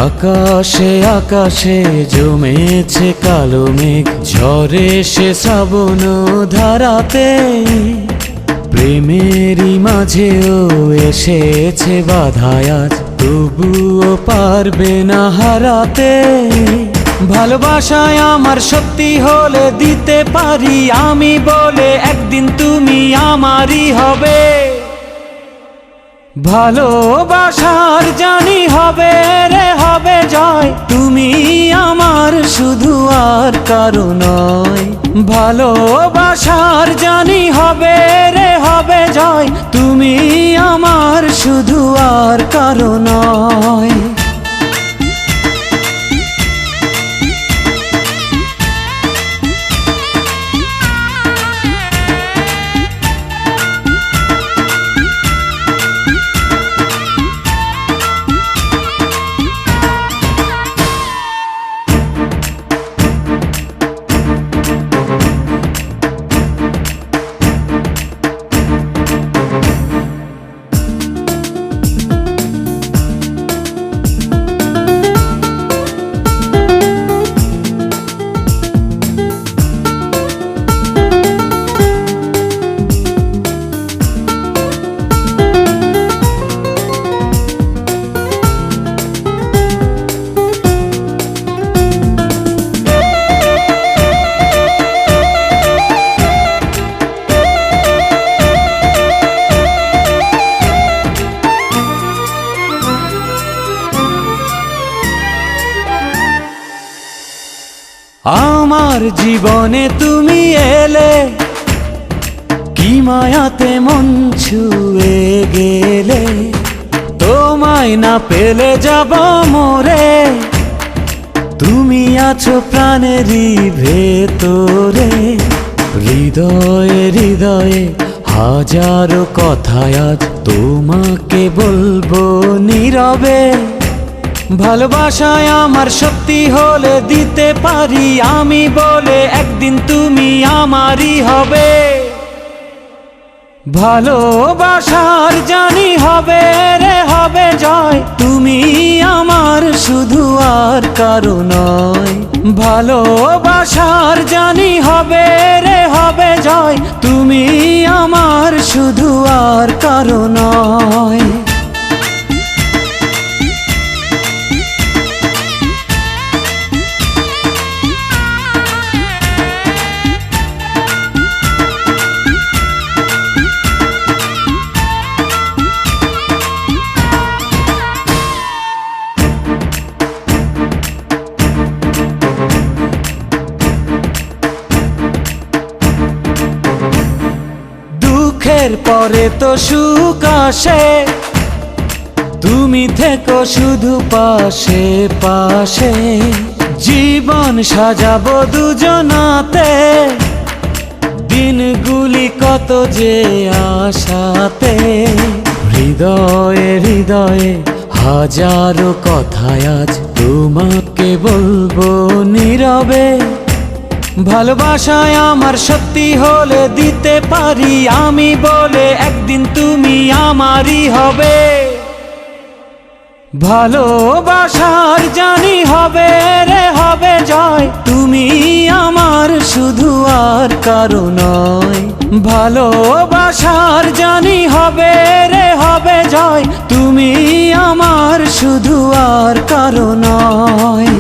আকাশে আকাশে জমেছে কালো মেঘ, ঝরে সে শ্রাবণ ধারাতে। প্রেমেরই মাঝেও এসেছে বাধায় আজ, তবুও পারবে না হারাতে। ভালোবাসায় আমার সত্যি হলে দিতে পারি আমি বলে, একদিন তুমি আমারই হবে। ভালোবাসার জানি হবে রে হবে জয়, তুমি আমার শুধু আর কারো নয়। ভালোবাসার জানি হবে রে হবে জয়, তুমি আমার শুধু আর কারো নয়। আমার জীবনে তুমি এলে, কি মায়াতে মন ছুঁয়ে গেলে। তোমায় না পেলে যাব মরে, তুমি আছো প্রাণেরই ভেতরে। হৃদয়ে হৃদয়ে হাজারো কথায় আজ তোমাকে বলবো নীরবে। ভালোবাসায় আমার সত্যি হলে দিতে পারি আমি বলে, একদিন তুমি আমারই হবে। ভালোবাসার জানি হবে রে হবে জয়, তুমি আমার শুধু আর কারো নয়। ভালোবাসার জানি হবে রে হবে জয়, তুমি আমার শুধু আর কারো নয়। দুঃখের পরে তো সুখ আসে, তুমি থেকো শুধু পাশে পাশে। জীবন সাজাবো দুজনাতে, দিনগুলি কত যে আশাতে। হৃদয়ে হৃদয়ে হাজারো কথায় আজ তোমাকে বলবো নীরবে। ভালোবাসায় আমার সত্যি হলে দিতে পারি আমি বলে, একদিন তুমি আমারই হবে। ভালোবাসার জানি হবে রে হবে জয়, তুমি আমার শুধু আর কারো নয়। ভালোবাসার জানি হবে রে হবে জয়, তুমি আমার শুধু আর কারো নয়।